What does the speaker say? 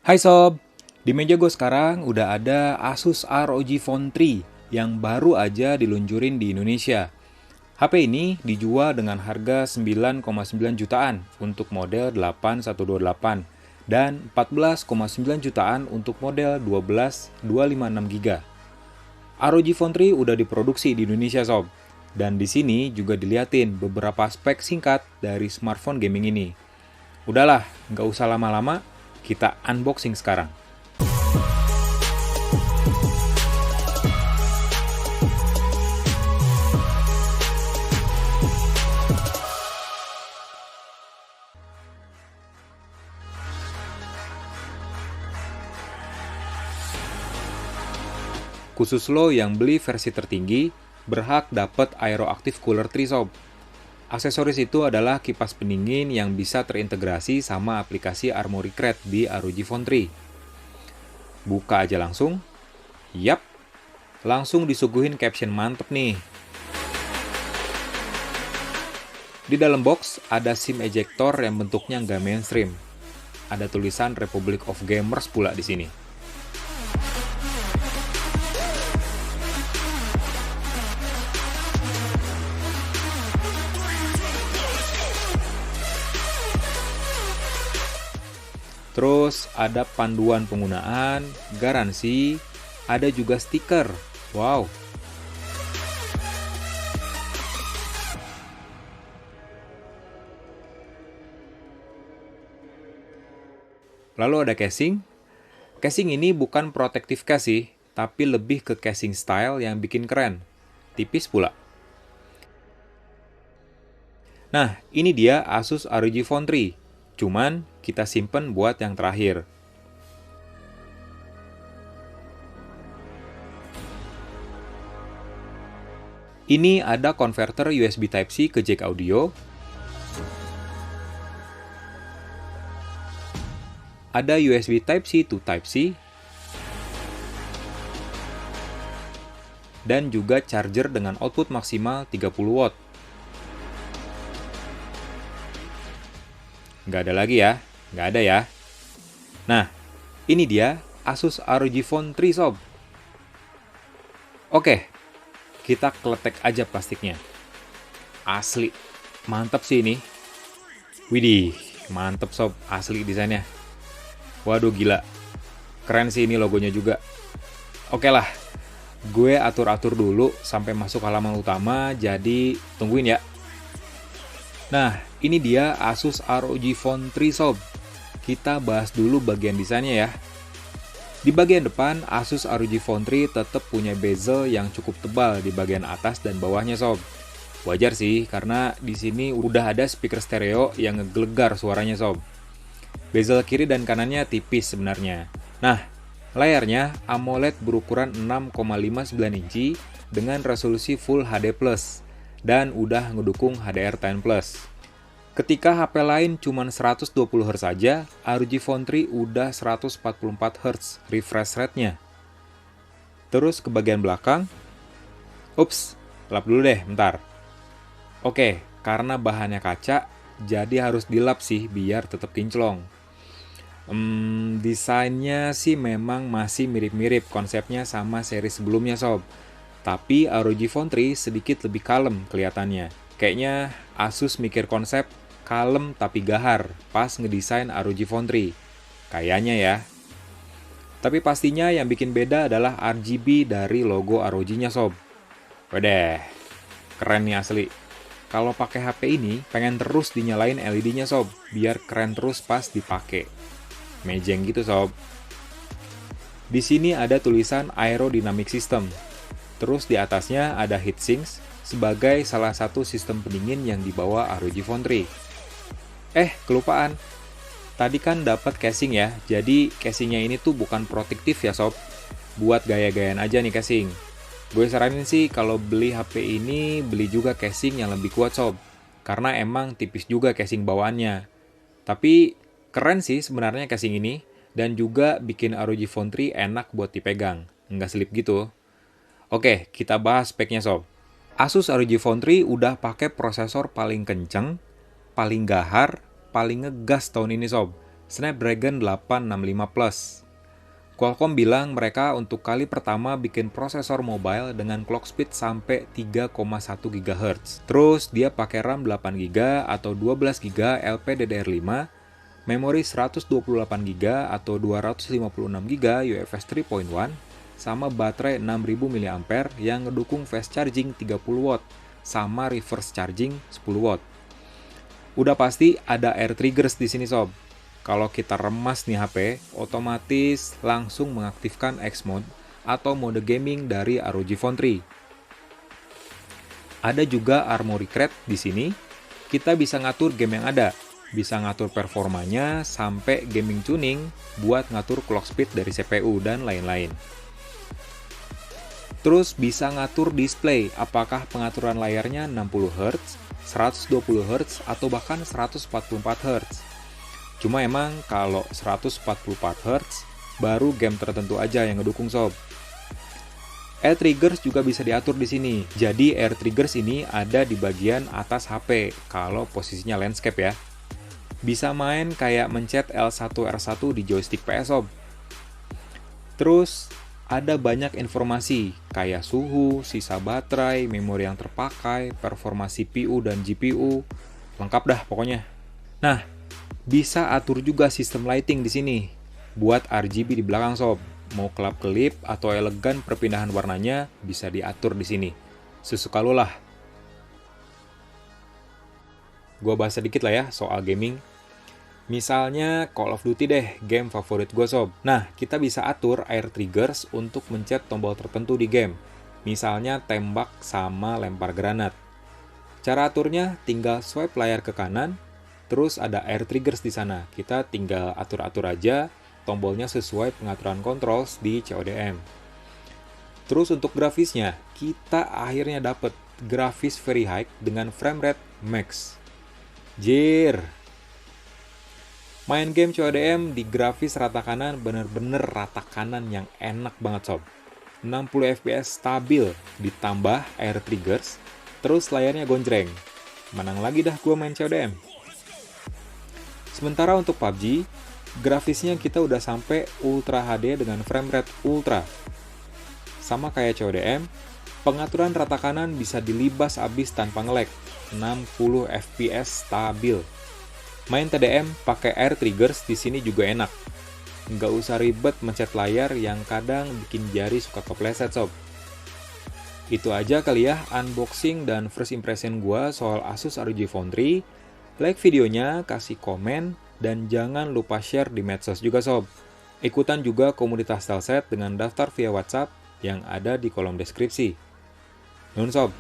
Hai sob, di meja gue sekarang udah ada Asus ROG Phone 3 yang baru aja diluncurin di Indonesia. HP ini dijual dengan harga 9,9 jutaan untuk model 8128 dan 14,9 jutaan untuk model 12256 GB. ROG Phone 3 udah diproduksi di Indonesia sob. Dan di sini juga diliatin beberapa spek singkat dari smartphone gaming ini. Udahlah, nggak usah lama-lama, kita unboxing sekarang. Khusus lo yang beli versi tertinggi, berhak dapat Aeroactive Cooler 3 sob. Aksesoris itu adalah kipas pendingin yang bisa terintegrasi sama aplikasi Armoury Crate di ROG Phone 3. Buka aja langsung. Yap, langsung disuguhin caption mantep nih. Di dalam box ada SIM ejector yang bentuknya nggak mainstream. Ada tulisan Republic of Gamers pula di sini. Terus ada panduan penggunaan, garansi, ada juga stiker. Wow. Lalu ada casing. Casing ini bukan protective case sih, tapi lebih ke casing style yang bikin keren. Tipis pula. Nah, ini dia Asus ROG Phone 3. Cuman kita simpen buat yang terakhir. Ini ada konverter USB Type-C ke jack audio. Ada USB Type-C to Type-C. Dan juga charger dengan output maksimal 30 watt. Nggak ada lagi ya? Nggak ada ya? Nah, ini dia Asus ROG Phone 3 sob. Oke, kita kletek aja plastiknya. Asli, mantep sih ini. Widih, mantep sob, asli desainnya. Waduh gila, keren sih ini logonya juga. Oke lah, gue atur-atur dulu sampai masuk halaman utama, jadi tungguin ya. Nah, ini dia Asus ROG Phone 3 sob. Kita bahas dulu bagian desainnya ya. Di bagian depan, Asus ROG Phone 3 tetap punya bezel yang cukup tebal di bagian atas dan bawahnya sob. Wajar sih, karena di sini udah ada speaker stereo yang ngegelegar suaranya sob. Bezel kiri dan kanannya tipis sebenarnya. Nah, layarnya AMOLED berukuran 6,59 inci dengan resolusi Full HD+, dan udah ngedukung HDR10+. Ketika HP lain cuma 120 Hz saja, ROG Phone 3 udah 144 Hz refresh rate-nya. Terus ke bagian belakang. Ups, lap dulu deh, bentar. Oke, karena bahannya kaca, jadi harus dilap sih biar tetap kinclong. Desainnya sih memang masih mirip-mirip konsepnya sama seri sebelumnya sob. Tapi ROG Phone 3 sedikit lebih kalem kelihatannya. Kayaknya Asus mikir konsep kalem tapi gahar pas ngedesain ROG Phone 3. Kayaknya ya. Tapi pastinya yang bikin beda adalah RGB dari logo ROG-nya sob. Wedeh, keren nih asli. Kalau pakai HP ini, pengen terus dinyalain LED-nya sob, biar keren terus pas dipakai. Mejeng gitu sob. Di sini ada tulisan Aerodynamic System. Terus di atasnya ada heatsinks sebagai salah satu sistem pendingin yang dibawa ROG Phone 3. Kelupaan. Tadi kan dapat casing ya. Jadi casingnya ini tuh bukan protektif ya sob. Buat gaya-gayaan aja nih casing. Gue saranin sih kalau beli HP ini beli juga casing yang lebih kuat sob. Karena emang tipis juga casing bawaannya. Tapi keren sih sebenarnya casing ini, dan juga bikin ROG Phone 3 enak buat dipegang, nggak selip gitu. Oke, kita bahas speknya sob. Asus ROG Phone 3 udah pakai prosesor paling kenceng, paling gahar, paling ngegas tahun ini sob. Snapdragon 865 Plus. Qualcomm bilang mereka untuk kali pertama bikin prosesor mobile dengan clock speed sampai 3,1 GHz. Terus dia pakai RAM 8 GB atau 12 GB LPDDR5, memori 128 GB atau 256 GB UFS 3.1, sama baterai 6000 mAh yang ngedukung fast charging 30 watt sama reverse charging 10 watt. Udah pasti ada air triggers di sini sob. Kalau kita remas nih HP, otomatis langsung mengaktifkan X mode atau mode gaming dari ROG Phone 3. Ada juga Armoury Crate di sini. Kita bisa ngatur game yang ada, bisa ngatur performanya sampai gaming tuning buat ngatur clock speed dari CPU dan lain-lain. Terus bisa ngatur display, apakah pengaturan layarnya 60 Hz, 120 Hz, atau bahkan 144 Hz. Cuma emang kalau 144 Hz, baru game tertentu aja yang ngedukung sob. Air triggers juga bisa diatur di sini. Jadi air triggers ini ada di bagian atas HP, kalau posisinya landscape ya. Bisa main kayak mencet L1 R1 di joystick PS sob. Terus ada banyak informasi kayak suhu, sisa baterai, memori yang terpakai, performa CPU dan GPU, lengkap dah pokoknya. Nah, bisa atur juga sistem lighting di sini buat RGB di belakang sob. Mau kelap-kelip atau elegan perpindahan warnanya bisa diatur di sini. Sesuka lo lah. Gua bahas sedikit lah ya soal gaming. Misalnya Call of Duty deh, game favorit gue sob. Nah, kita bisa atur air triggers untuk mencet tombol tertentu di game. Misalnya tembak sama lempar granat. Cara aturnya tinggal swipe layar ke kanan, terus ada air triggers di sana. Kita tinggal atur-atur aja tombolnya sesuai pengaturan controls di CODM. Terus untuk grafisnya, kita akhirnya dapet grafis very high dengan frame rate max. Jir. Main game CODM di grafis rata kanan bener-bener rata kanan yang enak banget sob. 60 fps stabil ditambah air triggers, terus layarnya gonjreng. Menang lagi dah gua main CODM. Sementara untuk PUBG, grafisnya kita udah sampai Ultra HD dengan frame rate ultra. Sama kayak CODM, pengaturan rata kanan bisa dilibas abis tanpa nge-lag, 60 fps stabil. Main TDM pakai air triggers di sini juga enak. Nggak usah ribet mencet layar yang kadang bikin jari suka kepleset sob. Itu aja kali ya unboxing dan first impression gua soal Asus ROG Phone 3. Like videonya, kasih komen, dan jangan lupa share di medsos juga sob. Ikutan juga komunitas Telset dengan daftar via WhatsApp yang ada di kolom deskripsi. Nun sob.